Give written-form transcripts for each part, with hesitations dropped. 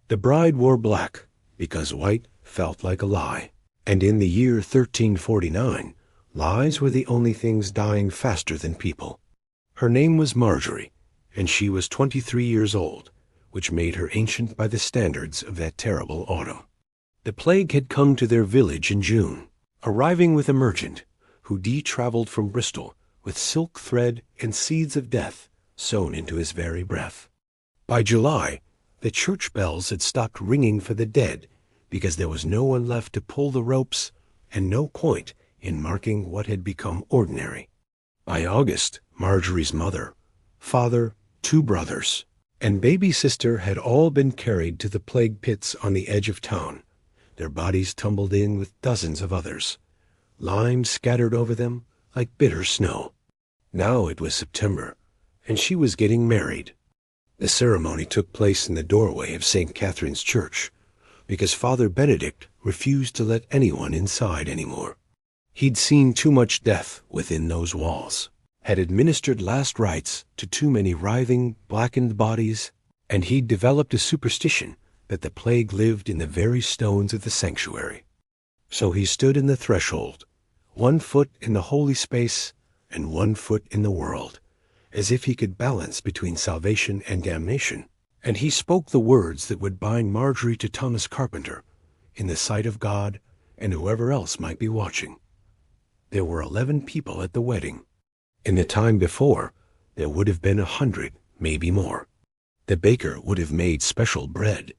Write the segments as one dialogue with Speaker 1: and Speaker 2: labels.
Speaker 1: The bride wore black because white felt like a lie. And in the year 1349, lies were the only things dying faster than people. Her name was Marjorie, and she was 23 years old, which made her ancient by the standards of that terrible autumn. The plague had come to their village in June, arriving with a merchant who traveled from Bristol with silk thread and seeds of death sewn into his very breath. By July, the church bells had stopped ringing for the dead because there was no one left to pull the ropes and no point in marking what had become ordinary. By August, Marjorie's mother, father, 2 brothers, and baby sister had all been carried to the plague pits on the edge of town, their bodies tumbled in with dozens of others, limes scattered over them like bitter snow. Now it was September, and she was getting married. The ceremony took place in the doorway of St. Catherine's Church, because Father Benedict refused to let anyone inside anymore. He'd seen too much death within those walls, had administered last rites to too many writhing, blackened bodies, and he'd developed a superstition that the plague lived in the very stones of the sanctuary. So he stood in the threshold, 1 foot in the holy space and 1 foot in the world, as if he could balance between salvation and damnation. And he spoke the words that would bind Marjorie to Thomas Carpenter, in the sight of God and whoever else might be watching. There were 11 people at the wedding. In the time before, there would have been 100, maybe more. The baker would have made special bread.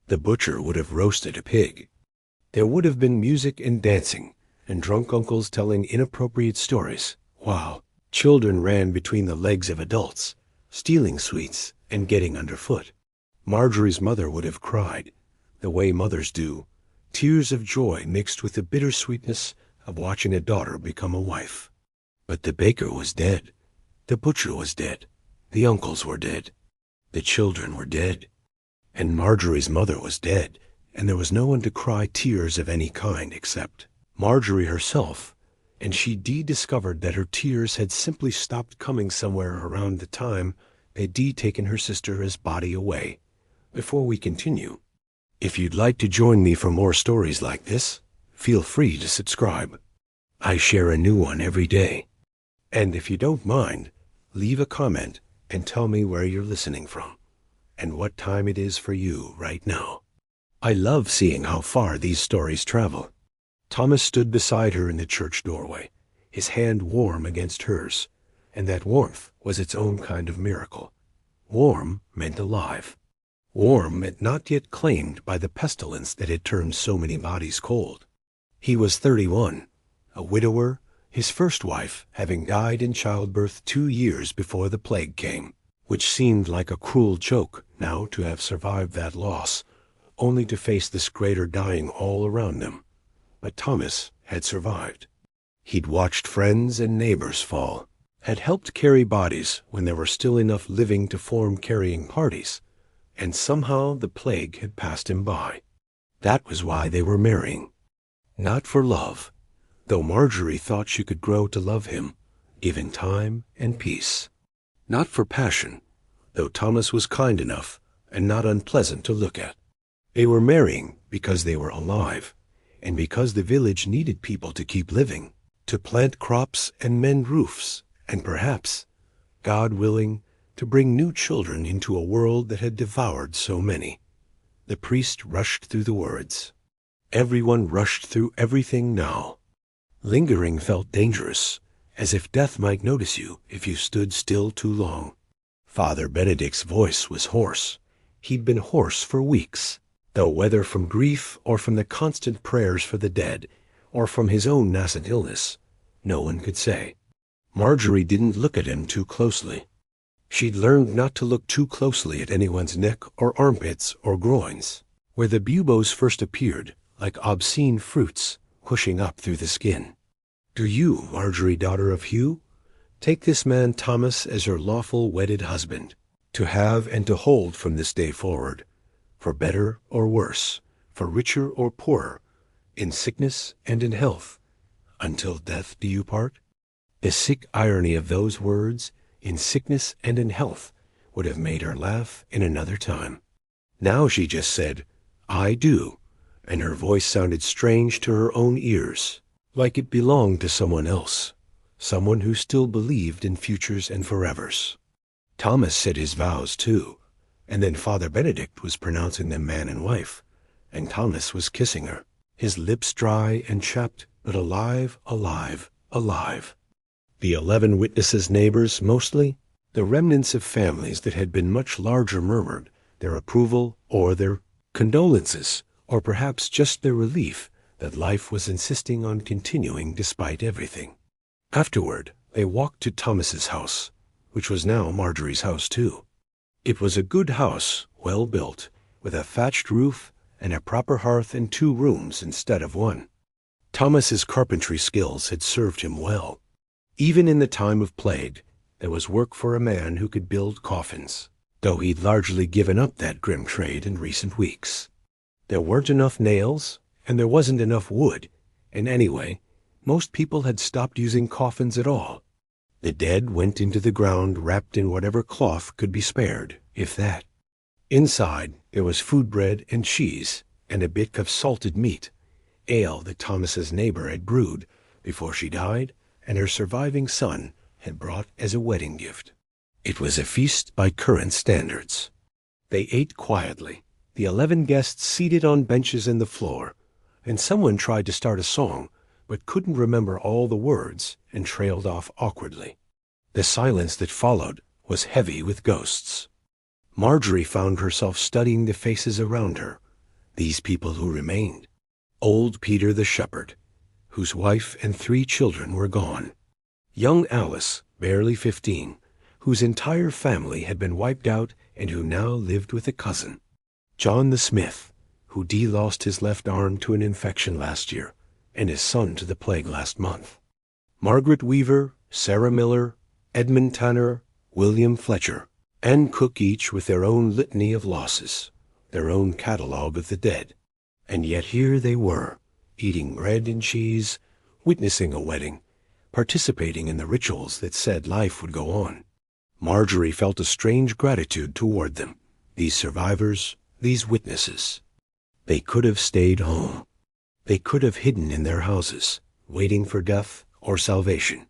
Speaker 1: The butcher would have roasted a pig. There would have been music and dancing, and drunk uncles telling inappropriate stories, while children ran between the legs of adults, stealing sweets and getting underfoot. Marjorie's mother would have cried, the way mothers do, tears of joy mixed with the bittersweetness of watching a daughter become a wife. But the baker was dead. The butcher was dead. The uncles were dead. The children were dead. And Marjorie's mother was dead, and there was no one to cry tears of any kind except Marjorie herself, and she discovered that her tears had simply stopped coming somewhere around the time they'd taken her sister's body away. Before we continue, if you'd like to join me for more stories like this, feel free to subscribe. I share a new one every day. And if you don't mind, leave a comment and tell me where you're listening from and what time it is for you right now. I love seeing how far these stories travel. Thomas stood beside her in the church doorway, his hand warm against hers, and that warmth was its own kind of miracle. Warm meant alive. Warm meant not yet claimed by the pestilence that had turned so many bodies cold. He was 31, a widower, his first wife having died in childbirth 2 years before the plague came, which seemed like a cruel joke now to have survived that loss, only to face this greater dying all around them. But Thomas had survived. He'd watched friends and neighbors fall, had helped carry bodies when there were still enough living to form carrying parties, and somehow the plague had passed him by. That was why they were marrying. Not for love, though Marjorie thought she could grow to love him, given time and peace. Not for passion, though Thomas was kind enough and not unpleasant to look at. They were marrying because they were alive, and because the village needed people to keep living, to plant crops and mend roofs, and perhaps, God willing, to bring new children into a world that had devoured so many. The priest rushed through the words. Everyone rushed through everything now. Lingering felt dangerous, as if death might notice you if you stood still too long. Father Benedict's voice was hoarse. He'd been hoarse for weeks, though whether from grief or from the constant prayers for the dead, or from his own nascent illness, no one could say. Marjorie didn't look at him too closely. She'd learned not to look too closely at anyone's neck or armpits or groins, where the buboes first appeared, like obscene fruits pushing up through the skin. Do you, Marjorie, daughter of Hugh, take this man Thomas as your lawful wedded husband, to have and to hold from this day forward, for better or worse, for richer or poorer, in sickness and in health, until death do you part? The sick irony of those words, in sickness and in health, would have made her laugh in another time. Now she just said, "I do," and her voice sounded strange to her own ears, like it belonged to someone else, someone who still believed in futures and forevers. Thomas said his vows too, and then Father Benedict was pronouncing them man and wife, and Thomas was kissing her, his lips dry and chapped, but alive, alive, alive. The 11 witnesses' neighbors, mostly, the remnants of families that had been much larger, murmured their approval or their condolences, or perhaps just their relief that life was insisting on continuing despite everything. Afterward, they walked to Thomas's house, which was now Marjorie's house too. It was a good house, well built, with a thatched roof and a proper hearth and 2 rooms instead of 1. Thomas's carpentry skills had served him well. Even in the time of plague, there was work for a man who could build coffins, though he'd largely given up that grim trade in recent weeks. There weren't enough nails, and there wasn't enough wood, and anyway, most people had stopped using coffins at all. The dead went into the ground wrapped in whatever cloth could be spared, if that. Inside, there was food, bread and cheese, and a bit of salted meat, ale that Thomas's neighbor had brewed before she died, and her surviving son had brought as a wedding gift. It was a feast by current standards. They ate quietly, the 11 guests seated on benches in the floor, and someone tried to start a song, but couldn't remember all the words and trailed off awkwardly. The silence that followed was heavy with ghosts. Marjorie found herself studying the faces around her, these people who remained. Old Peter the shepherd, whose wife and 3 children were gone. Young Alice, barely 15, whose entire family had been wiped out and who now lived with a cousin. John the smith, who lost his left arm to an infection last year, and his son to the plague last month. Margaret Weaver, Sarah Miller, Edmund Tanner, William Fletcher, and Cook, each with their own litany of losses, their own catalogue of the dead. And yet here they were, eating bread and cheese, witnessing a wedding, participating in the rituals that said life would go on. Marjorie felt a strange gratitude toward them, these survivors, these witnesses. They could have stayed home. They could have hidden in their houses, waiting for death or salvation.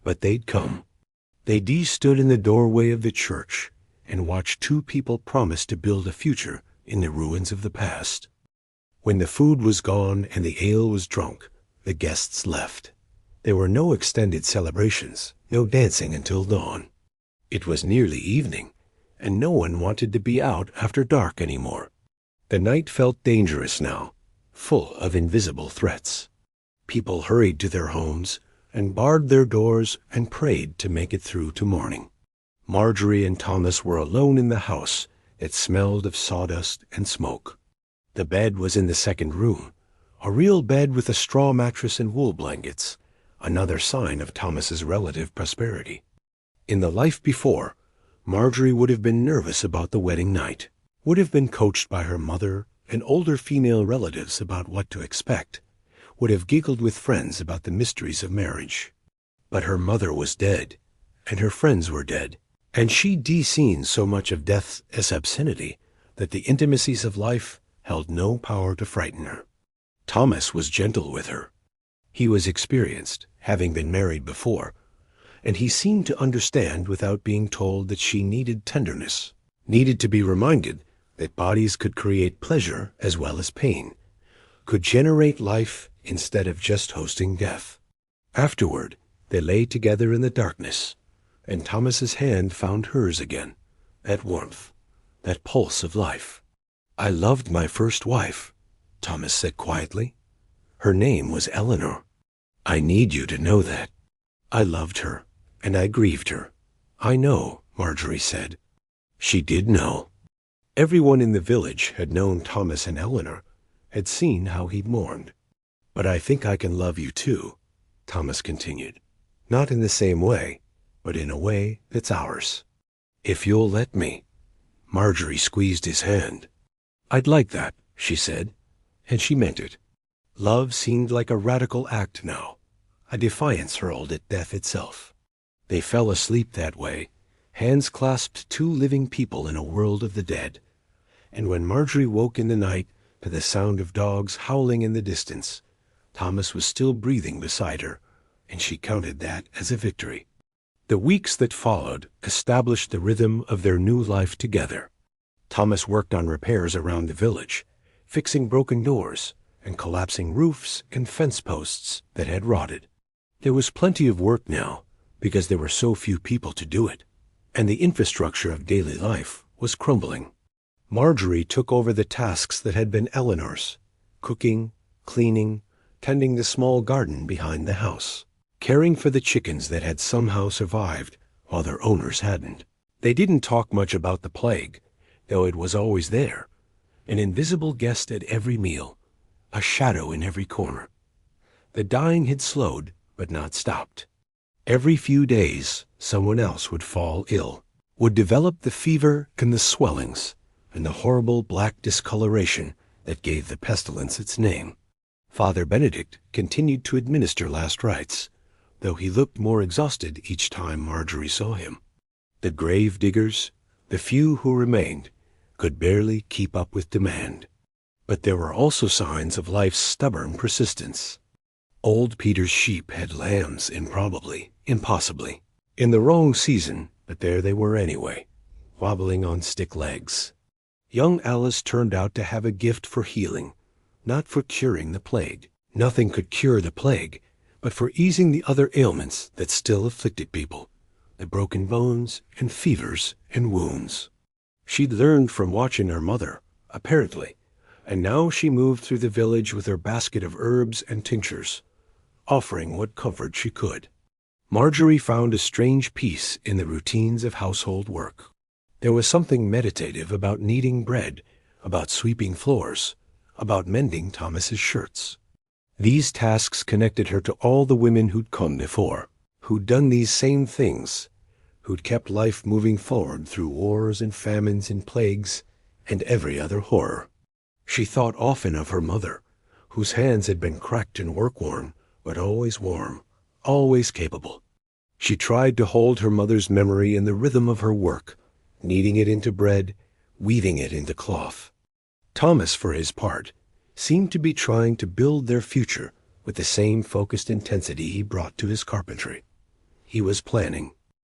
Speaker 1: But they'd come. They stood in the doorway of the church and watched 2 people promise to build a future in the ruins of the past. When the food was gone and the ale was drunk, the guests left. There were no extended celebrations, no dancing until dawn. It was nearly evening, and no one wanted to be out after dark anymore. The night felt dangerous now, full of invisible threats. People hurried to their homes and barred their doors and prayed to make it through to morning. Marjorie and Thomas were alone in the house that smelled of sawdust and smoke. The bed was in the second room, a real bed with a straw mattress and wool blankets, another sign of Thomas's relative prosperity. In the life before, Marjorie would have been nervous about the wedding night, would have been coached by her mother and older female relatives about what to expect, would have giggled with friends about the mysteries of marriage. But her mother was dead, and her friends were dead, and she'd seen so much of death as obscenity that the intimacies of life held no power to frighten her. Thomas was gentle with her. He was experienced, having been married before, and he seemed to understand without being told that she needed tenderness, needed to be reminded that bodies could create pleasure as well as pain, could generate life instead of just hosting death. Afterward, they lay together in the darkness, and Thomas's hand found hers again, that warmth, that pulse of life. "I loved my first wife," Thomas said quietly. "Her name was Eleanor. I need you to know that. I loved her, and I grieved her." "I know," Marjorie said. She did know. Everyone in the village had known Thomas and Eleanor, had seen how he mourned. "But I think I can love you too," Thomas continued. "Not in the same way, but in a way that's ours. If you'll let me." Marjorie squeezed his hand. "I'd like that," she said, and she meant it. Love seemed like a radical act now, a defiance hurled at death itself. They fell asleep that way, hands clasped, 2 living people in a world of the dead. And when Marjorie woke in the night to the sound of dogs howling in the distance, Thomas was still breathing beside her, and she counted that as a victory. The weeks that followed established the rhythm of their new life together. Thomas worked on repairs around the village, fixing broken doors and collapsing roofs and fence posts that had rotted. There was plenty of work now because there were so few people to do it, and the infrastructure of daily life was crumbling. Marjorie took over the tasks that had been Eleanor's: cooking, cleaning, tending the small garden behind the house, caring for the chickens that had somehow survived while their owners hadn't. They didn't talk much about the plague, though it was always there, an invisible guest at every meal, a shadow in every corner. The dying had slowed, but not stopped. Every few days, someone else would fall ill, would develop the fever and the swellings, and the horrible black discoloration that gave the pestilence its name. Father Benedict continued to administer last rites, though he looked more exhausted each time Marjorie saw him. The grave diggers, the few who remained, could barely keep up with demand. But there were also signs of life's stubborn persistence. Old Peter's sheep had lambs impossibly, in the wrong season, but there they were anyway, wobbling on stick legs. Young Alice turned out to have a gift for healing, not for curing the plague. Nothing could cure the plague, but for easing the other ailments that still afflicted people, the broken bones and fevers and wounds. She'd learned from watching her mother, apparently, and now she moved through the village with her basket of herbs and tinctures, offering what comfort she could. Marjorie found a strange peace in the routines of household work. There was something meditative about kneading bread, about sweeping floors, about mending Thomas's shirts. These tasks connected her to all the women who'd come before, who'd done these same things, who'd kept life moving forward through wars and famines and plagues and every other horror. She thought often of her mother, whose hands had been cracked and work-worn, but always warm, always capable. She tried to hold her mother's memory in the rhythm of her work, kneading it into bread, weaving it into cloth. Thomas, for his part, seemed to be trying to build their future with the same focused intensity he brought to his carpentry. He was planning.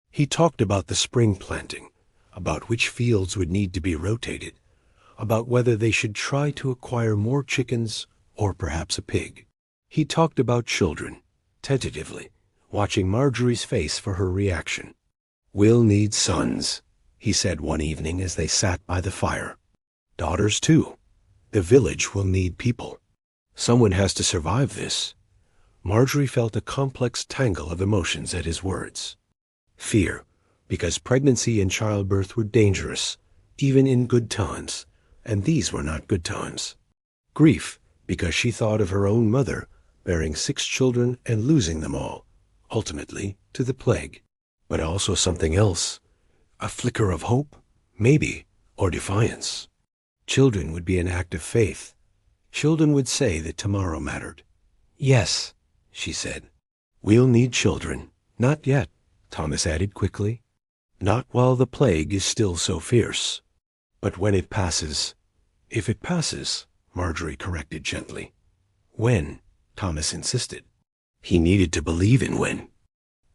Speaker 1: He talked about the spring planting, about which fields would need to be rotated, about whether they should try to acquire more chickens or perhaps a pig. He talked about children, tentatively, watching Marjorie's face for her reaction. "We'll need sons," he said one evening as they sat by the fire. "Daughters, too. The village will need people. Someone has to survive this." Marjorie felt a complex tangle of emotions at his words. Fear, because pregnancy and childbirth were dangerous, even in good times, and these were not good times. Grief, because she thought of her own mother, bearing 6 children and losing them all, ultimately to the plague. But also something else, a flicker of hope, maybe, or defiance. Children would be an act of faith. Children would say that tomorrow mattered. "Yes," she said. "We'll need children." "Not yet," Thomas added quickly. "Not while the plague is still so fierce. But when it passes—" "If it passes," Marjorie corrected gently. "When?" Thomas insisted. He needed to believe in when.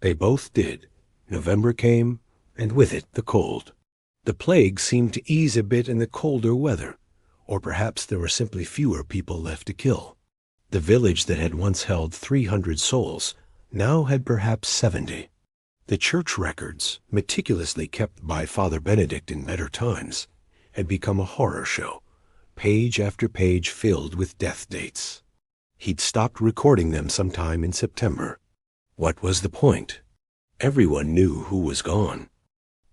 Speaker 1: They both did. November came, and with it the cold. The plague seemed to ease a bit in the colder weather, or perhaps there were simply fewer people left to kill. The village that had once held 300 souls now had perhaps 70. The church records, meticulously kept by Father Benedict in better times, had become a horror show, page after page filled with death dates. He'd stopped recording them sometime in September. What was the point? Everyone knew who was gone.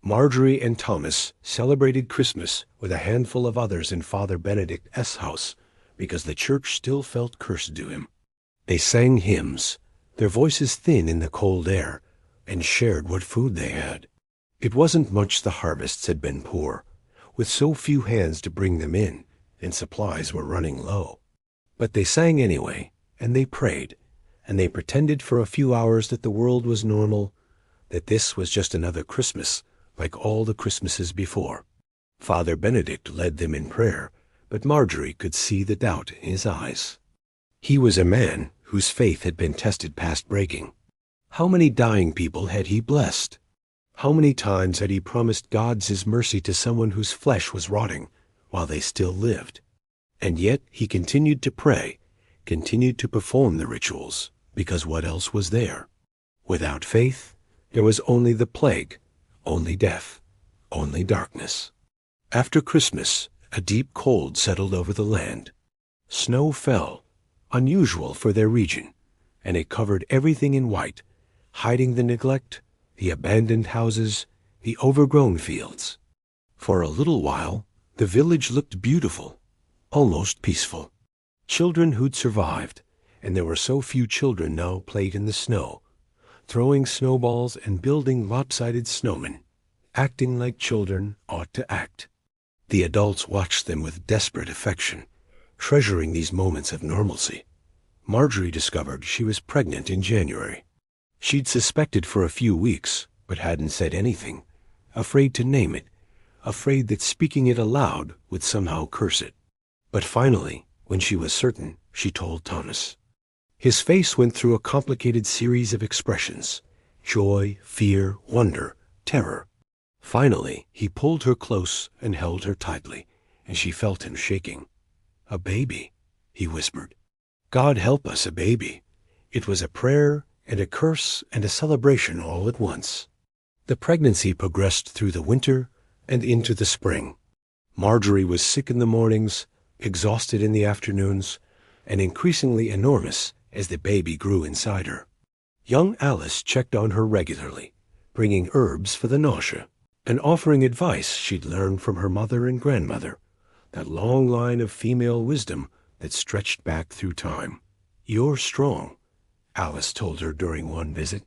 Speaker 1: Marjorie and Thomas celebrated Christmas with a handful of others in Father Benedict's house because the church still felt cursed to him. They sang hymns, their voices thin in the cold air, and shared what food they had. It wasn't much the harvests had been poor, with so few hands to bring them in, and supplies were running low. But they sang anyway, and they prayed, and they pretended for a few hours that the world was normal, that this was just another Christmas, like all the Christmases before. Father Benedict led them in prayer, but Marjorie could see the doubt in his eyes. He was a man whose faith had been tested past breaking. How many dying people had he blessed? How many times had he promised God's mercy to someone whose flesh was rotting while they still lived? And yet he continued to pray, continued to perform the rituals, because what else was there? Without faith, there was only the plague, only death, only darkness. After Christmas, a deep cold settled over the land. Snow fell, unusual for their region, and it covered everything in white, hiding the neglect, the abandoned houses, the overgrown fields. For a little while, the village looked beautiful, almost peaceful. Children who'd survived, and there were so few children now, played in the snow, throwing snowballs and building lopsided snowmen, acting like children ought to act. The adults watched them with desperate affection, treasuring these moments of normalcy. Marjorie discovered she was pregnant in January. She'd suspected for a few weeks, but hadn't said anything, afraid to name it, afraid that speaking it aloud would somehow curse it. But finally, when she was certain, she told Thomas. His face went through a complicated series of expressions: joy, fear, wonder, terror. Finally, he pulled her close and held her tightly, and she felt him shaking. "A baby," he whispered. "God help us, a baby." It was a prayer and a curse and a celebration all at once. The pregnancy progressed through the winter and into the spring. Marjorie was sick in the mornings, exhausted in the afternoons, and increasingly enormous as the baby grew inside her. Young Alice checked on her regularly, bringing herbs for the nausea, and offering advice she'd learned from her mother and grandmother, that long line of female wisdom that stretched back through time. "You're strong," Alice told her during one visit.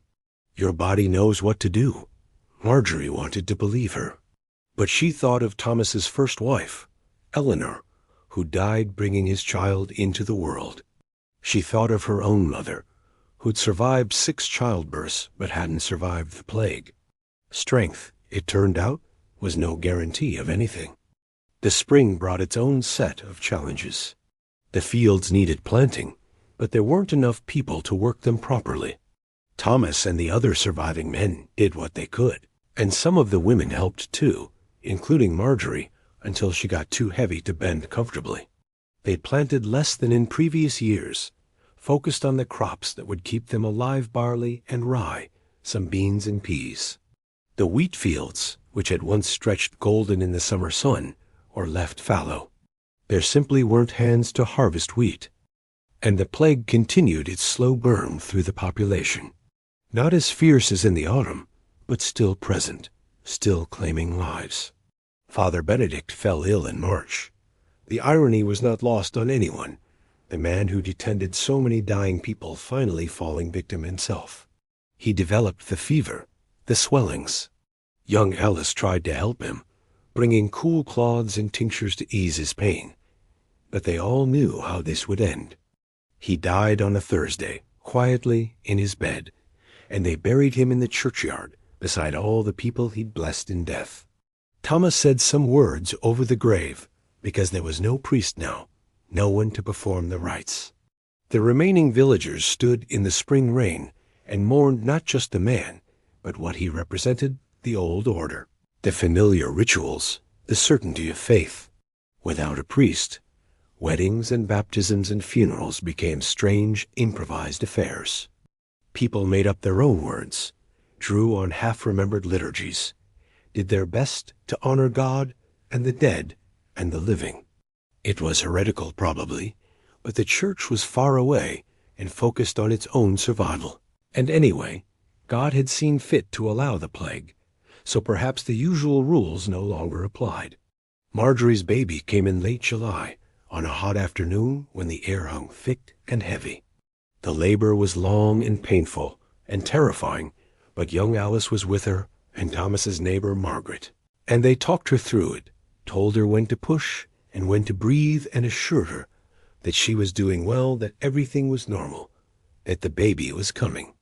Speaker 1: "Your body knows what to do." Marjorie wanted to believe her. But she thought of Thomas's first wife, Eleanor, who died bringing his child into the world. She thought of her own mother, who'd survived 6 childbirths but hadn't survived the plague. Strength, it turned out, was no guarantee of anything. The spring brought its own set of challenges. The fields needed planting, but there weren't enough people to work them properly. Thomas and the other surviving men did what they could, and some of the women helped too, including Marjorie, until she got too heavy to bend comfortably. They'd planted less than in previous years, focused on the crops that would keep them alive: barley and rye, some beans and peas. The wheat fields, which had once stretched golden in the summer sun, were left fallow. There simply weren't hands to harvest wheat. And the plague continued its slow burn through the population. Not as fierce as in the autumn, but still present, still claiming lives. Father Benedict fell ill in March. The irony was not lost on anyone, the man who'd attended so many dying people finally falling victim himself. He developed the fever, the swellings. Young Alice tried to help him, bringing cool cloths and tinctures to ease his pain. But they all knew how this would end. He died on a Thursday, quietly in his bed, and they buried him in the churchyard beside all the people he'd blessed in death. Thomas said some words over the grave, because there was no priest now, no one to perform the rites. The remaining villagers stood in the spring rain and mourned not just the man, but what he represented: the old order, the familiar rituals, the certainty of faith. Without a priest, weddings and baptisms and funerals became strange, improvised affairs. People made up their own words, drew on half-remembered liturgies, did their best to honor God and the dead and the living. It was heretical, probably, but the church was far away and focused on its own survival. And anyway, God had seen fit to allow the plague, so perhaps the usual rules no longer applied. Marjorie's baby came in late July, on a hot afternoon when the air hung thick and heavy. The labor was long and painful and terrifying, but young Alice was with her and Thomas's neighbor Margaret, and they talked her through it, told her when to push and when to breathe, and assured her that she was doing well, that everything was normal, that the baby was coming.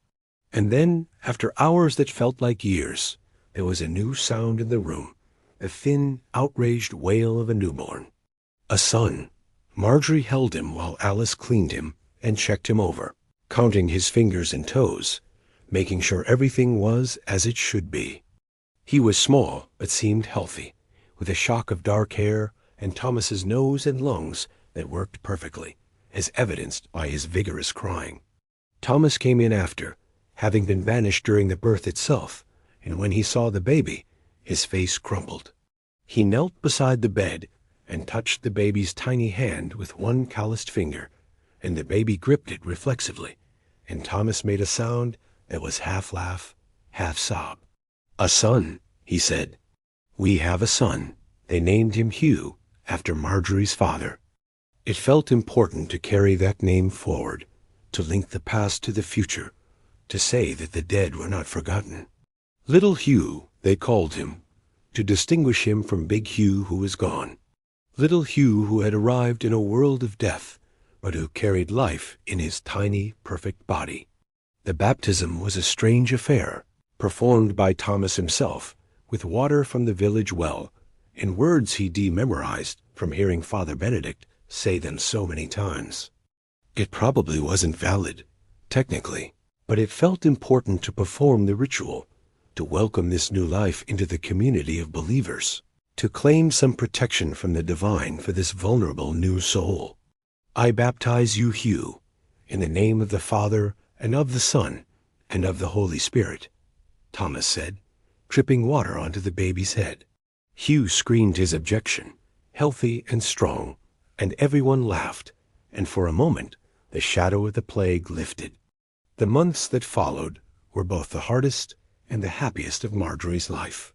Speaker 1: And then, after hours that felt like years, there was a new sound in the room, a thin, outraged wail of a newborn. A son. Marjorie held him while Alice cleaned him and checked him over, counting his fingers and toes, making sure everything was as it should be. He was small but seemed healthy, with a shock of dark hair and Thomas's nose and lungs that worked perfectly, as evidenced by his vigorous crying. Thomas came in after, having been banished during the birth itself, and when he saw the baby, his face crumpled. He knelt beside the bed and touched the baby's tiny hand with one calloused finger, and the baby gripped it reflexively, and Thomas made a sound that was half laugh, half sob. "A son," he said. "We have a son." They named him Hugh, after Marjorie's father. It felt important to carry that name forward, to link the past to the future, to say that the dead were not forgotten. Little Hugh, they called him, to distinguish him from Big Hugh who was gone. Little Hugh who had arrived in a world of death, but who carried life in his tiny, perfect body. The baptism was a strange affair, performed by Thomas himself, with water from the village well, in words he dememorized from hearing Father Benedict say them so many times. It probably wasn't valid, technically, but it felt important to perform the ritual, to welcome this new life into the community of believers, to claim some protection from the divine for this vulnerable new soul. "I baptize you, Hugh, in the name of the Father and of the Son and of the Holy Spirit," Thomas said, dripping water onto the baby's head. Hugh screamed his objection, healthy and strong, and everyone laughed, and for a moment the shadow of the plague lifted. The months that followed were both the hardest and the happiest of Marjorie's life.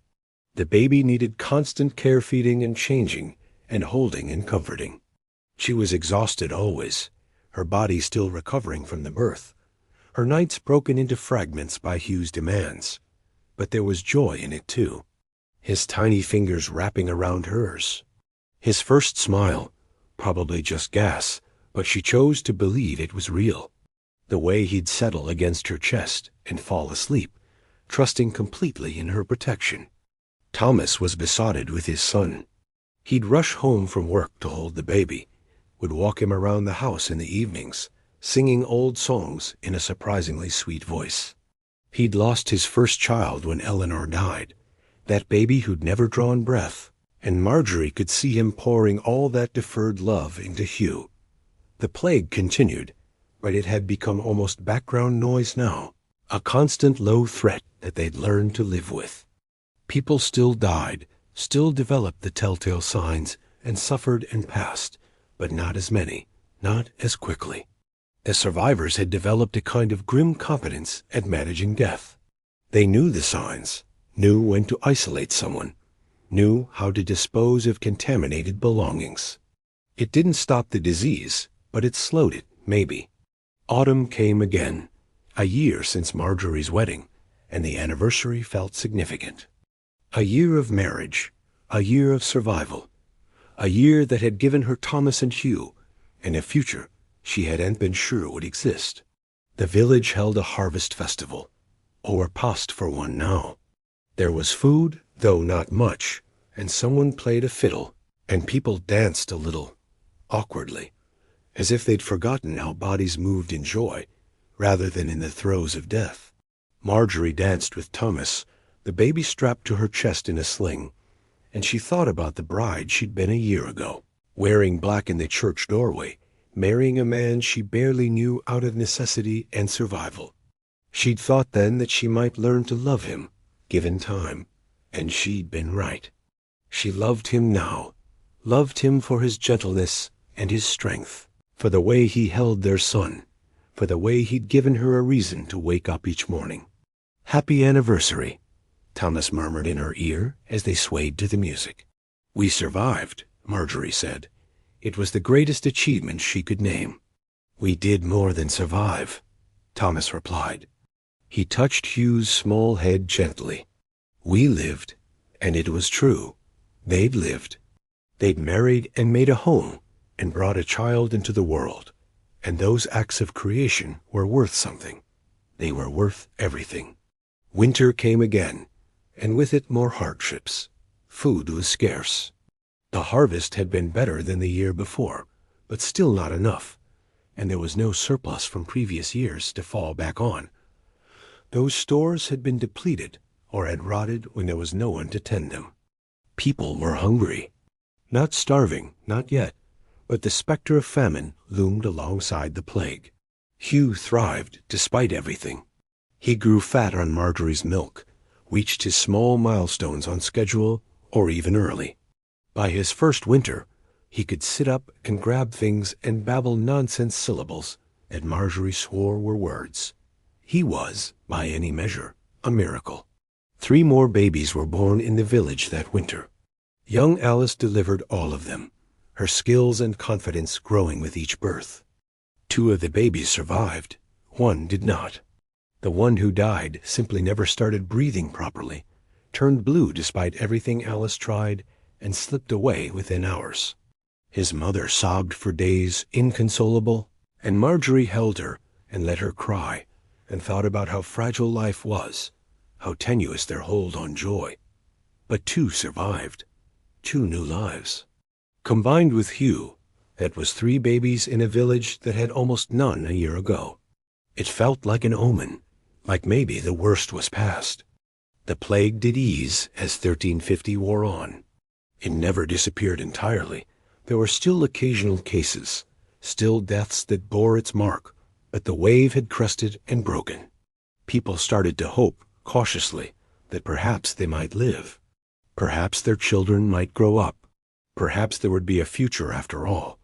Speaker 1: The baby needed constant care, feeding and changing and holding and comforting. She was exhausted always, her body still recovering from the birth, her nights broken into fragments by Hugh's demands. But there was joy in it too, his tiny fingers wrapping around hers. His first smile, probably just gas, but she chose to believe it was real. The way he'd settle against her chest and fall asleep, trusting completely in her protection. Thomas was besotted with his son. He'd rush home from work to hold the baby, would walk him around the house in the evenings, singing old songs in a surprisingly sweet voice. He'd lost his first child when Eleanor died, that baby who'd never drawn breath, and Marjorie could see him pouring all that deferred love into Hugh. The plague continued, but it had become almost background noise now, a constant low threat that they'd learned to live with. People still died, still developed the telltale signs, and suffered and passed, but not as many, not as quickly. The survivors had developed a kind of grim competence at managing death. They knew the signs, knew when to isolate someone, knew how to dispose of contaminated belongings. It didn't stop the disease, but it slowed it, maybe. Autumn came again, a year since Marjorie's wedding, and the anniversary felt significant. A year of marriage, a year of survival, a year that had given her Thomas and Hugh, and a future she hadn't been sure would exist. The village held a harvest festival, or passed for one now. There was food, though not much, and someone played a fiddle, and people danced a little, awkwardly, as if they'd forgotten how bodies moved in joy, rather than in the throes of death. Marjorie danced with Thomas, the baby strapped to her chest in a sling, and she thought about the bride she'd been a year ago, wearing black in the church doorway, marrying a man she barely knew out of necessity and survival. She'd thought then that she might learn to love him, given time, and she'd been right. She loved him now, loved him for his gentleness and his strength, for the way he held their son, for the way he'd given her a reason to wake up each morning. "Happy anniversary," Thomas murmured in her ear as they swayed to the music. "We survived," Marjorie said. It was the greatest achievement she could name. "We did more than survive," Thomas replied. He touched Hugh's small head gently. "We lived, and it was true. They'd lived. They'd married and made a home and brought a child into the world, and those acts of creation were worth something. They were worth everything." Winter came again, and with it more hardships. Food was scarce. The harvest had been better than the year before, but still not enough, and there was no surplus from previous years to fall back on. Those stores had been depleted or had rotted when there was no one to tend them. People were hungry. Not starving, not yet, but the specter of famine loomed alongside the plague. Hugh thrived despite everything. He grew fat on Marjorie's milk, reached his small milestones on schedule or even early. By his first winter, he could sit up and grab things and babble nonsense syllables that Marjorie swore were words. He was, by any measure, a miracle. 3 more babies were born in the village that winter. Young Alice delivered all of them, her skills and confidence growing with each birth. 2 of the babies survived. 1 did not. The one who died simply never started breathing properly, turned blue despite everything Alice tried, and slipped away within hours. His mother sobbed for days, inconsolable, and Marjorie held her and let her cry, and thought about how fragile life was, how tenuous their hold on joy. But 2 survived. 2 new lives. Combined with Hugh, that was 3 babies in a village that had almost none a year ago. It felt like an omen, like maybe the worst was past. The plague did ease as 1350 wore on. It never disappeared entirely. There were still occasional cases, still deaths that bore its mark, but the wave had crested and broken. People started to hope, cautiously, that perhaps they might live. Perhaps their children might grow up. Perhaps there would be a future after all.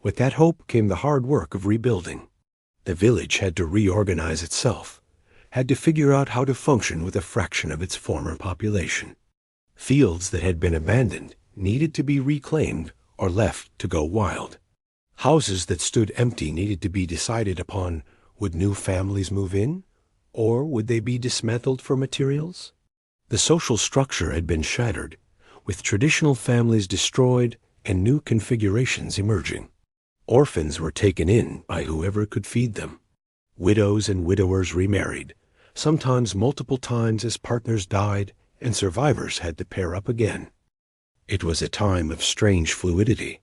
Speaker 1: With that hope came the hard work of rebuilding. The village had to reorganize itself, had to figure out how to function with a fraction of its former population. Fields that had been abandoned needed to be reclaimed or left to go wild. Houses that stood empty needed to be decided upon. Would new families move in, or would they be dismantled for materials? The social structure had been shattered, with traditional families destroyed and new configurations emerging. Orphans were taken in by whoever could feed them. Widows and widowers remarried, sometimes multiple times as partners died and survivors had to pair up again. It was a time of strange fluidity.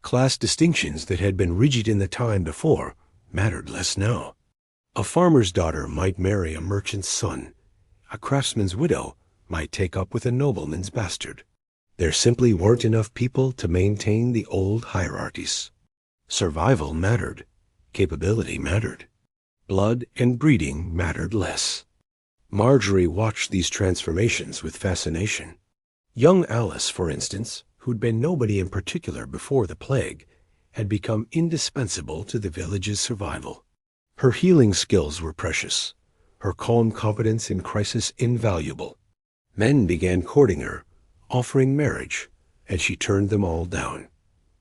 Speaker 1: Class distinctions that had been rigid in the time before mattered less now. A farmer's daughter might marry a merchant's son. A craftsman's widow might take up with a nobleman's bastard. There simply weren't enough people to maintain the old hierarchies. Survival mattered. Capability mattered. Blood and breeding mattered less. Marjorie watched these transformations with fascination. Young Alice, for instance, who'd been nobody in particular before the plague, had become indispensable to the village's survival. Her healing skills were precious, her calm competence in crisis invaluable. Men began courting her, offering marriage, and she turned them all down.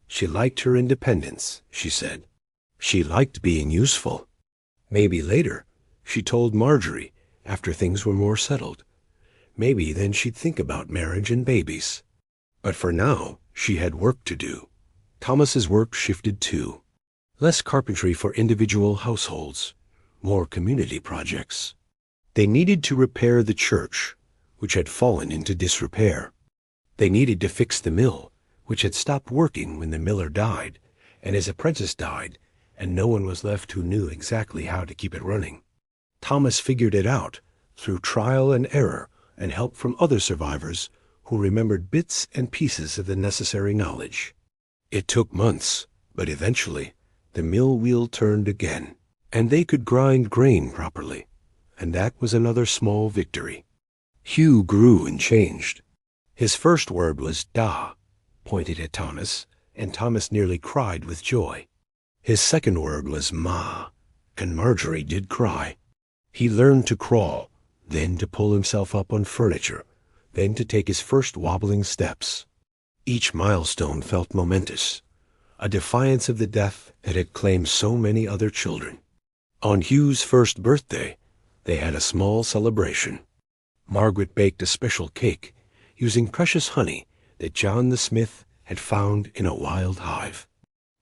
Speaker 1: She liked her independence, she said. She liked being useful. Maybe later, she told Marjorie, after things were more settled. Maybe then she'd think about marriage and babies. But for now, she had work to do. Thomas's work shifted too. Less carpentry for individual households, more community projects. They needed to repair the church, which had fallen into disrepair. They needed to fix the mill, which had stopped working when the miller died, and his apprentice died, and no one was left who knew exactly how to keep it running. Thomas figured it out through trial and error and help from other survivors who remembered bits and pieces of the necessary knowledge. It took months, but eventually the mill wheel turned again, and they could grind grain properly, and that was another small victory. Hugh grew and changed. His first word was "da," pointed at Thomas, and Thomas nearly cried with joy. His second word was "ma," and Marjorie did cry. He learned to crawl, then to pull himself up on furniture, then to take his first wobbling steps. Each milestone felt momentous, a defiance of the death that had claimed so many other children. On Hugh's first birthday, they had a small celebration. Margaret baked a special cake using precious honey that John the Smith had found in a wild hive.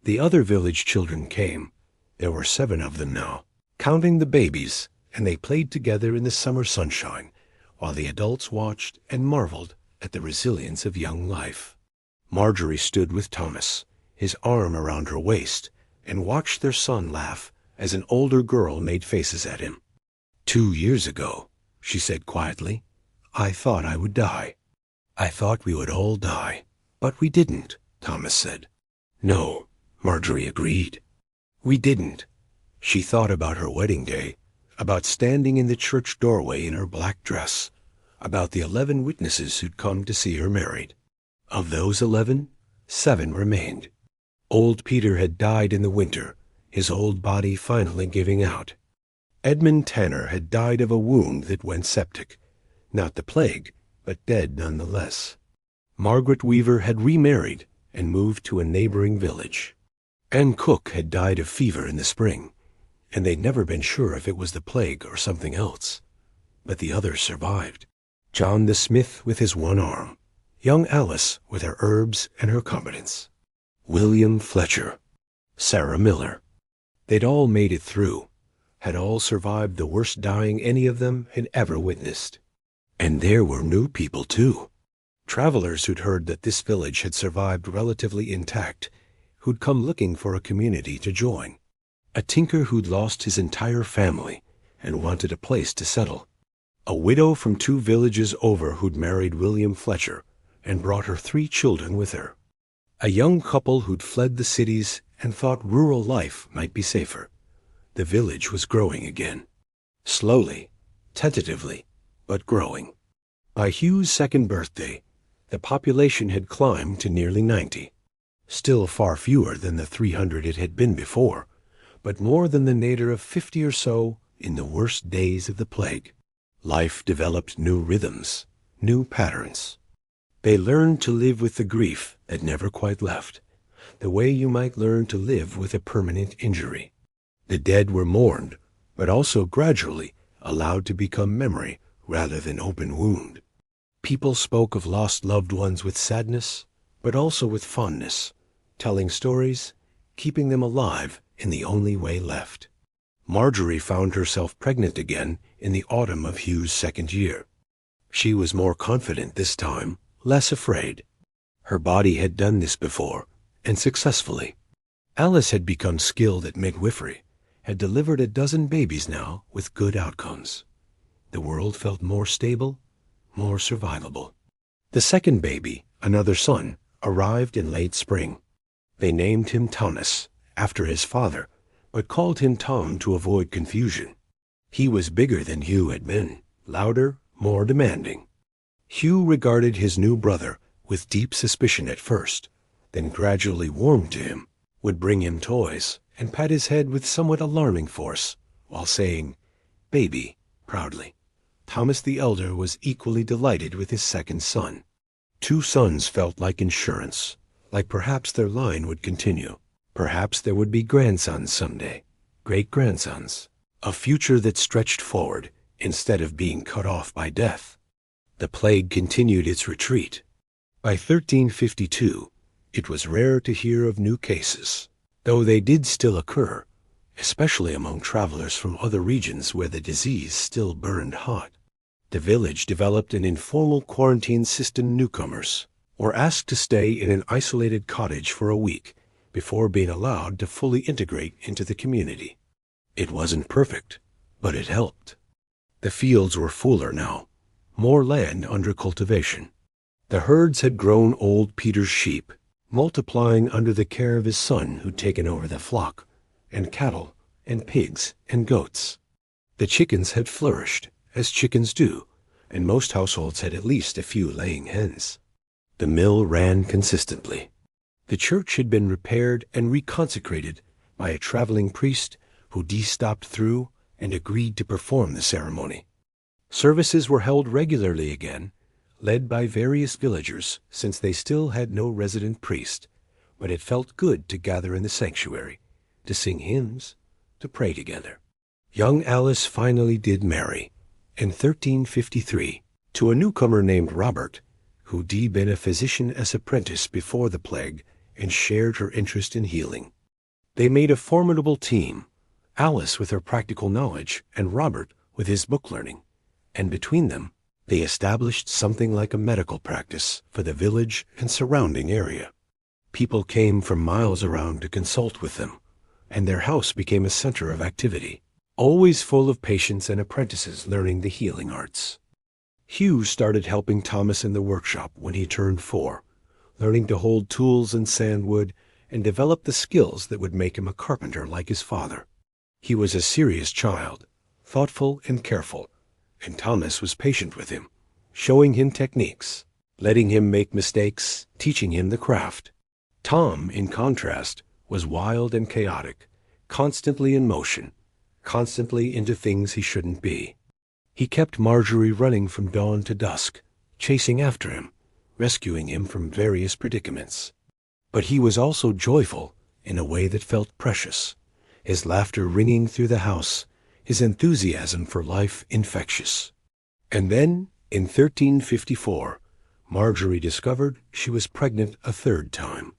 Speaker 1: The other village children came. There were 7 of them now, counting the babies, and they played together in the summer sunshine, while the adults watched and marveled at the resilience of young life. Marjorie stood with Thomas, his arm around her waist, and watched their son laugh as an older girl made faces at him. 2 years ago, she said quietly, I thought I would die. I thought we would all die. But we didn't, Thomas said. No, Marjorie agreed. We didn't. She thought about her wedding day, about standing in the church doorway in her black dress, about the 11 witnesses who'd come to see her married. Of those 11, 7 remained. Old Peter had died in the winter, his old body finally giving out. Edmund Tanner had died of a wound that went septic. Not the plague, but dead nonetheless. Margaret Weaver had remarried and moved to a neighboring village. Ann Cook had died of fever in the spring, and they'd never been sure if it was the plague or something else. But the others survived. John the Smith with his one arm, young Alice with her herbs and her competence, William Fletcher, Sarah Miller. They'd all made it through, had all survived the worst dying any of them had ever witnessed. And there were new people, too. Travelers who'd heard that this village had survived relatively intact, who'd come looking for a community to join. A tinker who'd lost his entire family and wanted a place to settle. A widow from 2 villages over who'd married William Fletcher and brought her 3 children with her. A young couple who'd fled the cities and thought rural life might be safer. The village was growing again. Slowly, tentatively, but growing. By Hugh's 2nd birthday, the population had climbed to nearly 90. Still far fewer than the 300 it had been before, but more than the nadir of 50 or so in the worst days of the plague. Life developed new rhythms, new patterns. They learned to live with the grief that never quite left, the way you might learn to live with a permanent injury. The dead were mourned, but also gradually allowed to become memory rather than open wound. People spoke of lost loved ones with sadness, but also with fondness, telling stories, keeping them alive in the only way left. Marjorie found herself pregnant again in the autumn of Hugh's 2nd year. She was more confident this time, less afraid. Her body had done this before, and successfully. Alice had become skilled at midwifery, had delivered a dozen babies now with good outcomes. The world felt more stable, more survivable. The 2nd baby, another son, arrived in late spring. They named him Thomas, after his father, but called him Tom to avoid confusion. He was bigger than Hugh had been, louder, more demanding. Hugh regarded his new brother with deep suspicion at first, then gradually warmed to him, would bring him toys, and pat his head with somewhat alarming force, while saying, "Baby," proudly. Thomas the elder was equally delighted with his 2nd son. 2 sons felt like insurance, like perhaps their line would continue. Perhaps there would be grandsons someday, great-grandsons, a future that stretched forward instead of being cut off by death. The plague continued its retreat. By 1352, it was rare to hear of new cases, though they did still occur, especially among travelers from other regions where the disease still burned hot. The village developed an informal quarantine system. Newcomers were asked to stay in an isolated cottage for a week before being allowed to fully integrate into the community. It wasn't perfect, but it helped. The fields were fuller now, more land under cultivation. The herds had grown old Peter's sheep, multiplying under the care of his son who'd taken over the flock, and cattle, and pigs, and goats. The chickens had flourished, as chickens do, and most households had at least a few laying hens. The mill ran consistently. The church had been repaired and reconsecrated by a traveling priest who de-stopped through and agreed to perform the ceremony. Services were held regularly again, led by various villagers since they still had no resident priest, but it felt good to gather in the sanctuary, to sing hymns, to pray together. Young Alice finally did marry, in 1353, to a newcomer named Robert, who'd been a physician as apprentice before the plague and shared her interest in healing. They made a formidable team, Alice with her practical knowledge and Robert with his book learning, and between them, They established something like a medical practice for the village and surrounding area. People came from miles around to consult with them, and their house became a center of activity, always full of patients and apprentices learning the healing arts. Hugh started helping Thomas in the workshop when he turned 4, learning to hold tools and sandwood and develop the skills that would make him a carpenter like his father. He was a serious child, thoughtful and careful, and Thomas was patient with him, showing him techniques, letting him make mistakes, teaching him the craft. Tom, in contrast, was wild and chaotic, constantly in motion, constantly into things he shouldn't be. He kept Marjorie running from dawn to dusk, chasing after him, rescuing him from various predicaments. But he was also joyful in a way that felt precious, his laughter ringing through the house, his enthusiasm for life infectious. And then, in 1354, Marjorie discovered she was pregnant a 3rd time.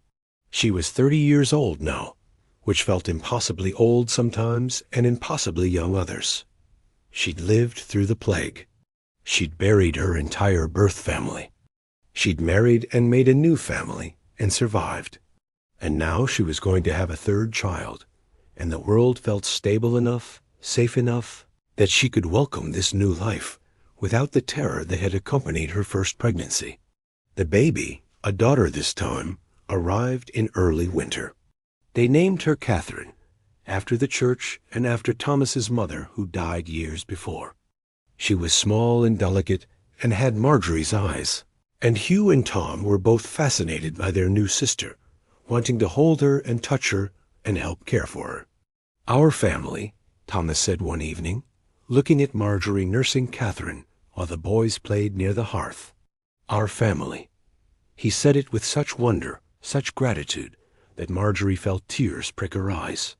Speaker 1: She was 30 years old now, which felt impossibly old sometimes and impossibly young others. She'd lived through the plague. She'd buried her entire birth family. She'd married and made a new family and survived. And now she was going to have a 3rd child, and the world felt stable enough, safe enough, that she could welcome this new life without the terror that had accompanied her first pregnancy. The baby, a daughter this time, arrived in early winter. They named her Catherine, after the church and after Thomas's mother, who died years before. She was small and delicate and had Marjorie's eyes, and Hugh and Tom were both fascinated by their new sister, wanting to hold her and touch her and help care for her. "Our family," Thomas said one evening, looking at Marjorie nursing Catherine while the boys played near the hearth. "Our family." He said it with such wonder, such gratitude, that Marjorie felt tears prick her eyes.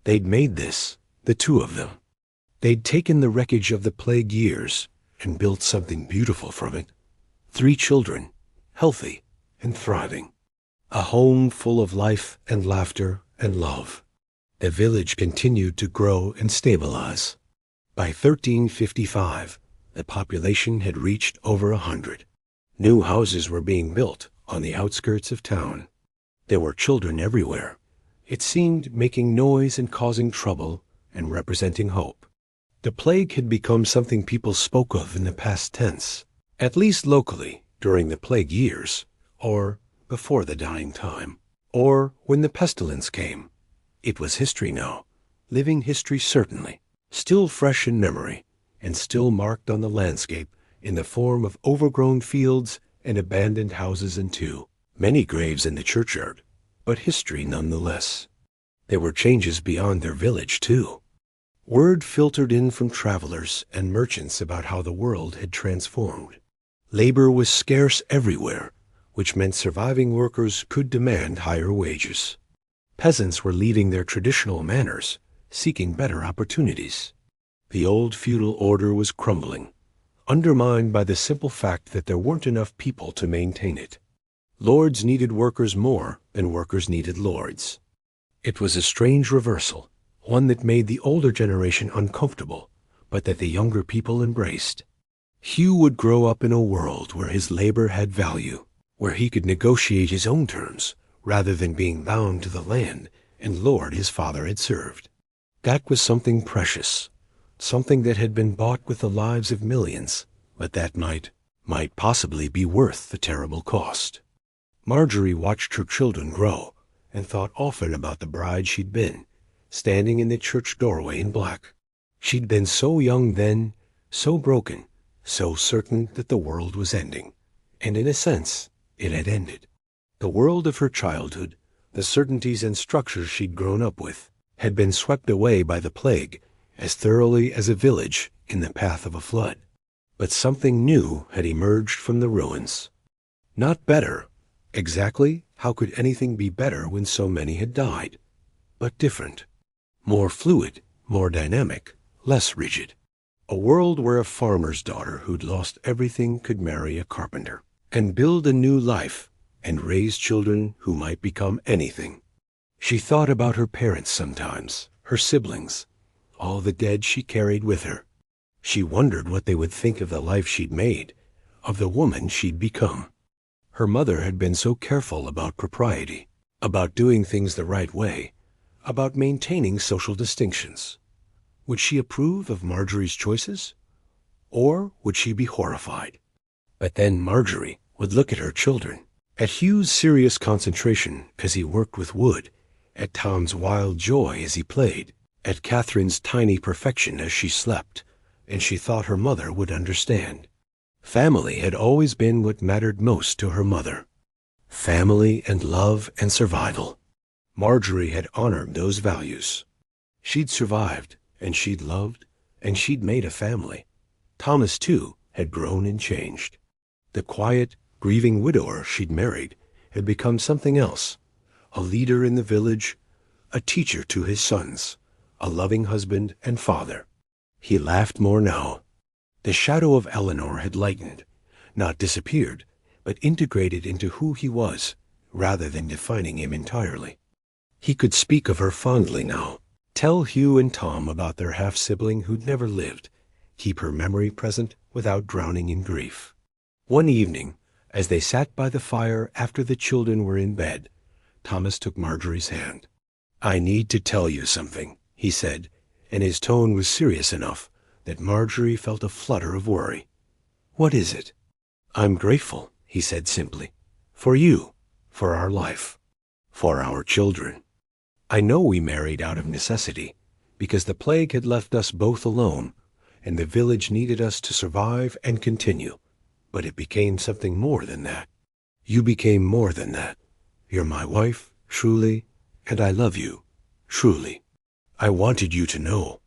Speaker 1: They'd made this, the two of them. They'd taken the wreckage of the plague years and built something beautiful from it. 3 children, healthy and thriving. A home full of life and laughter and love. The village continued to grow and stabilize. By 1355, the population had reached over 100. New houses were being built on the outskirts of town. There were children everywhere. It seemed making noise and causing trouble and representing hope. The plague had become something people spoke of in the past tense, at least locally during the plague years, or before the dying time, or when the pestilence came. It was history now, living history certainly, still fresh in memory, and still marked on the landscape in the form of overgrown fields and abandoned houses and many graves in the churchyard, but history nonetheless. There were changes beyond their village, too. Word filtered in from travelers and merchants about how the world had transformed. Labor was scarce everywhere, which meant surviving workers could demand higher wages. Peasants were leaving their traditional manners, seeking better opportunities. The old feudal order was crumbling, undermined by the simple fact that there weren't enough people to maintain it. Lords needed workers more than workers needed lords. It was a strange reversal, one that made the older generation uncomfortable, but that the younger people embraced. Hugh would grow up in a world where his labor had value, where he could negotiate his own terms rather than being bound to the land and lord his father had served. That was something precious, something that had been bought with the lives of millions, but that might possibly be worth the terrible cost. Marjorie watched her children grow and thought often about the bride she'd been, standing in the church doorway in black. She'd been so young then, so broken, so certain that the world was ending. And in a sense, it had ended. The world of her childhood, the certainties and structures she'd grown up with, had been swept away by the plague as thoroughly as a village in the path of a flood. But something new had emerged from the ruins. Not better. Exactly how could anything be better when so many had died? But different. More fluid, more dynamic, less rigid. A world where a farmer's daughter who'd lost everything could marry a carpenter and build a new life and raise children who might become anything. She thought about her parents sometimes, her siblings, all the dead she carried with her. She wondered what they would think of the life she'd made, of the woman she'd become. Her mother had been so careful about propriety, about doing things the right way, about maintaining social distinctions. Would she approve of Marjorie's choices? Or would she be horrified? But then Marjorie would look at her children, at Hugh's serious concentration as he worked with wood, at Tom's wild joy as he played, at Catherine's tiny perfection as she slept, and she thought her mother would understand. Family had always been what mattered most to her mother. Family and love and survival. Marjorie had honored those values. She'd survived, and she'd loved, and she'd made a family. Thomas, too, had grown and changed. The quiet, grieving widower she'd married had become something else, a leader in the village, a teacher to his sons, a loving husband and father. He laughed more now. The shadow of Eleanor had lightened, not disappeared, but integrated into who he was, rather than defining him entirely. He could speak of her fondly now, tell Hugh and Tom about their half-sibling who'd never lived, keep her memory present without drowning in grief. One evening, as they sat by the fire after the children were in bed, Thomas took Marjorie's hand. "I need to tell you something," he said, and his tone was serious enough that Marjorie felt a flutter of worry. "What is it?" "I'm grateful," he said simply, "for you, for our life, for our children. I know we married out of necessity, because the plague had left us both alone, and the village needed us to survive and continue. But it became something more than that. You became more than that. You're my wife, truly, and I love you, truly. I wanted you to know."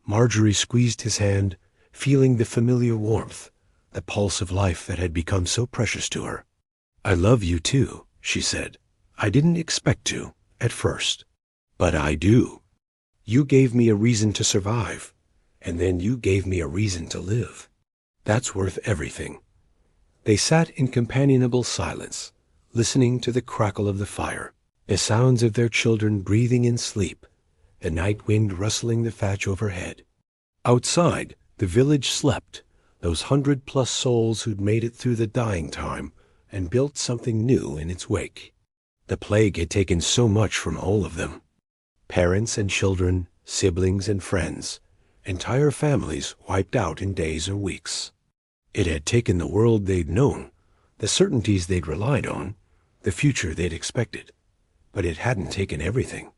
Speaker 1: Marjorie squeezed his hand, feeling the familiar warmth, the pulse of life that had become so precious to her. "I love you too," she said. "I didn't expect to, at first. But I do. You gave me a reason to survive, and then you gave me a reason to live. That's worth everything." They sat in companionable silence, listening to the crackle of the fire, the sounds of their children breathing in sleep, the night wind rustling the thatch overhead. Outside, the village slept, those 100+ souls who'd made it through the dying time and built something new in its wake. The plague had taken so much from all of them. Parents and children, siblings and friends, entire families wiped out in days or weeks. It had taken the world they'd known, the certainties they'd relied on, the future they'd expected. But it hadn't taken everything.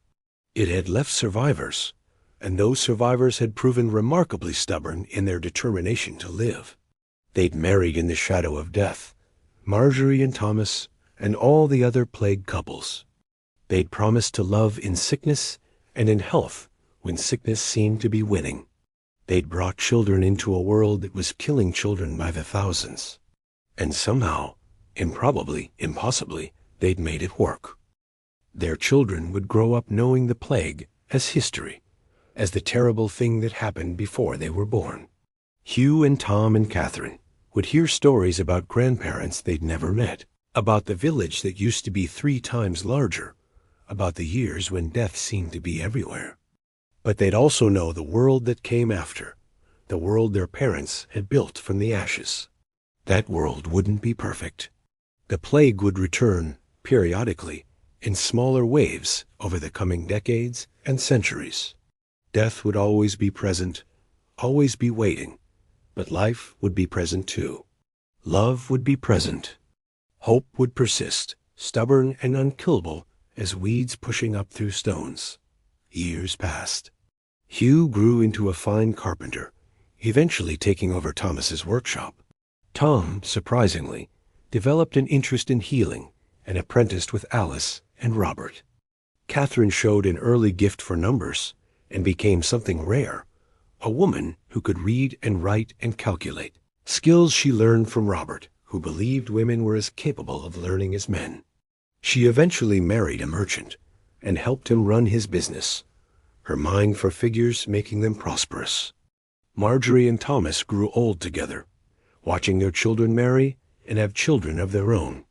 Speaker 1: It had left survivors, and those survivors had proven remarkably stubborn in their determination to live. They'd married in the shadow of death, Marjorie and Thomas, and all the other plague couples. They'd promised to love in sickness and in health when sickness seemed to be winning. They'd brought children into a world that was killing children by the thousands. And somehow, improbably, impossibly, they'd made it work. Their children would grow up knowing the plague as history, as the terrible thing that happened before they were born. Hugh and Tom and Catherine would hear stories about grandparents they'd never met, about the village that used to be 3 times larger, about the years when death seemed to be everywhere. But they'd also know the world that came after, the world their parents had built from the ashes. That world wouldn't be perfect. The plague would return, periodically, in smaller waves over the coming decades and centuries. Death would always be present, always be waiting, but life would be present too. Love would be present. Hope would persist, stubborn and unkillable as weeds pushing up through stones. Years passed. Hugh grew into a fine carpenter, eventually taking over Thomas's workshop. Tom, surprisingly, developed an interest in healing and apprenticed with Alice and Robert. Catherine showed an early gift for numbers and became something rare, a woman who could read and write and calculate, skills she learned from Robert, who believed women were as capable of learning as men. She eventually married a merchant and helped him run his business, her mind for figures making them prosperous. Marjorie and Thomas grew old together, watching their children marry and have children of their own.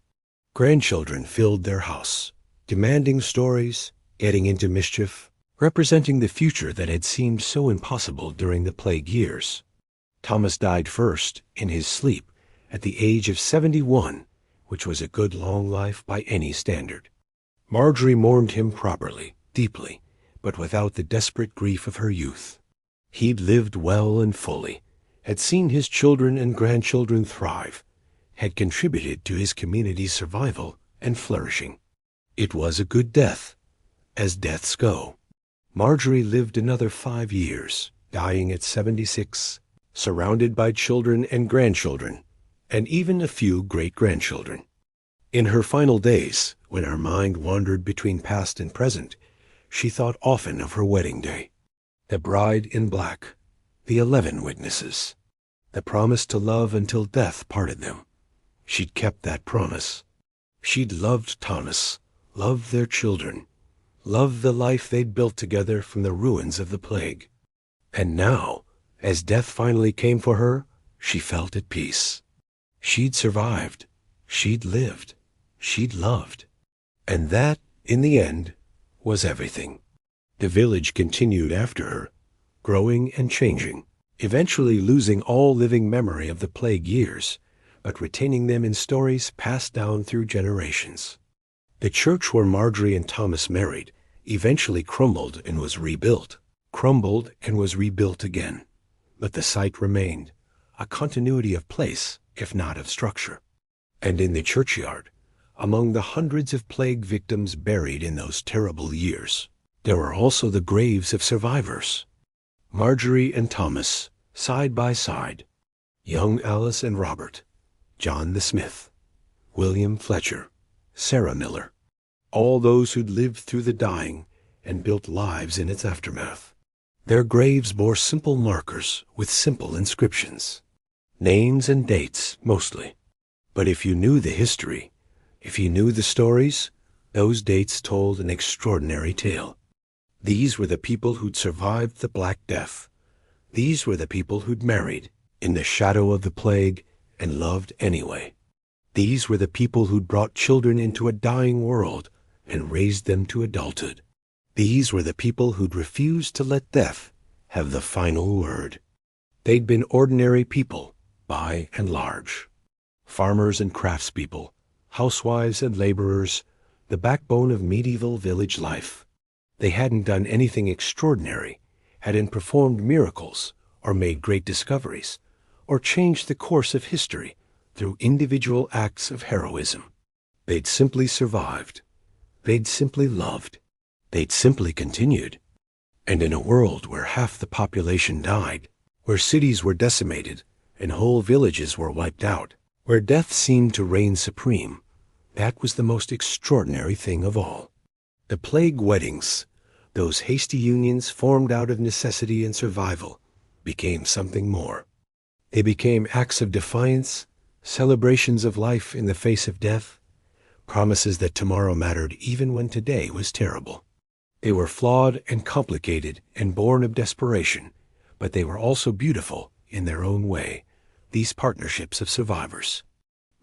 Speaker 1: Grandchildren filled their house, demanding stories, getting into mischief, representing the future that had seemed so impossible during the plague years. Thomas died first, in his sleep, at the age of 71, which was a good long life by any standard. Marjorie mourned him properly, deeply, but without the desperate grief of her youth. He'd lived well and fully, had seen his children and grandchildren thrive, had contributed to his community's survival and flourishing. It was a good death, as deaths go. Marjorie lived another 5 years, dying at 76, surrounded by children and grandchildren, and even a few great-grandchildren. In her final days, when her mind wandered between past and present, she thought often of her wedding day. The bride in black, the 11 witnesses, the promise to love until death parted them. She'd kept that promise. She'd loved Thomas, loved their children, loved the life they'd built together from the ruins of the plague. And now, as death finally came for her, she felt at peace. She'd survived. She'd lived. She'd loved. And that, in the end, was everything. The village continued after her, growing and changing, eventually losing all living memory of the plague years, but retaining them in stories passed down through generations. The church where Marjorie and Thomas married eventually crumbled and was rebuilt, crumbled and was rebuilt again. But the site remained, a continuity of place, if not of structure. And in the churchyard, among the hundreds of plague victims buried in those terrible years, there were also the graves of survivors. Marjorie and Thomas, side by side, young Alice and Robert, John the Smith, William Fletcher, Sarah Miller, all those who'd lived through the dying and built lives in its aftermath. Their graves bore simple markers with simple inscriptions, names and dates mostly. But if you knew the history, if you knew the stories, those dates told an extraordinary tale. These were the people who'd survived the Black Death. These were the people who'd married in the shadow of the plague and loved anyway. These were the people who'd brought children into a dying world and raised them to adulthood. These were the people who'd refused to let death have the final word. They'd been ordinary people, by and large. Farmers and craftspeople, housewives and laborers, the backbone of medieval village life. They hadn't done anything extraordinary, hadn't performed miracles, or made great discoveries, or changed the course of history through individual acts of heroism. They'd simply survived. They'd simply loved. They'd simply continued. And in a world where half the population died, where cities were decimated and whole villages were wiped out, where death seemed to reign supreme, that was the most extraordinary thing of all. The plague weddings, those hasty unions formed out of necessity and survival, became something more. They became acts of defiance, celebrations of life in the face of death, promises that tomorrow mattered even when today was terrible. They were flawed and complicated and born of desperation, but they were also beautiful in their own way, these partnerships of survivors.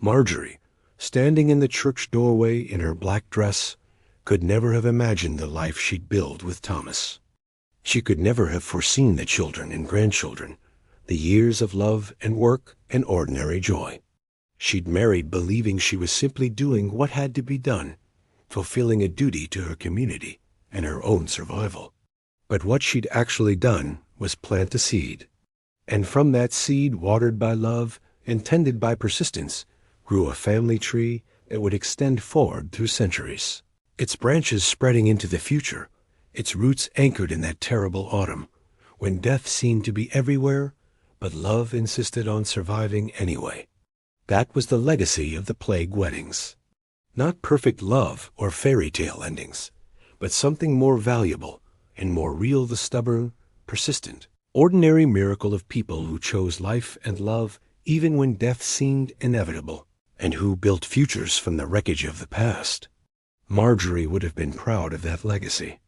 Speaker 1: Marjorie, standing in the church doorway in her black dress, could never have imagined the life she'd build with Thomas. She could never have foreseen the children and grandchildren, the years of love and work and ordinary joy. She'd married believing she was simply doing what had to be done, fulfilling a duty to her community and her own survival. But what she'd actually done was plant a seed. And from that seed, watered by love and tended by persistence, grew a family tree that would extend forward through centuries, its branches spreading into the future, its roots anchored in that terrible autumn, when death seemed to be everywhere, but love insisted on surviving anyway. That was the legacy of the plague weddings. Not perfect love or fairy tale endings, but something more valuable and more real, the stubborn, persistent, ordinary miracle of people who chose life and love even when death seemed inevitable, and who built futures from the wreckage of the past. Marjorie would have been proud of that legacy.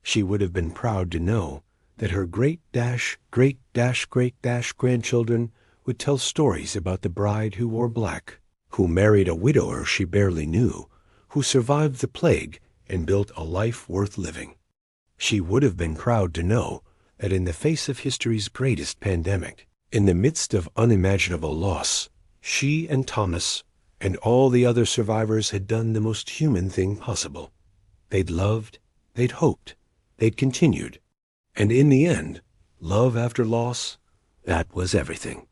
Speaker 1: She would have been proud to know that her great-great-great-grandchildren would tell stories about the bride who wore black, who married a widower she barely knew, who survived the plague and built a life worth living. She would have been proud to know that in the face of history's greatest pandemic, In the midst of unimaginable loss, she and Thomas and all the other survivors had done the most human thing possible. They'd loved, they'd hoped, they'd continued. And in the end, love after loss, that was everything.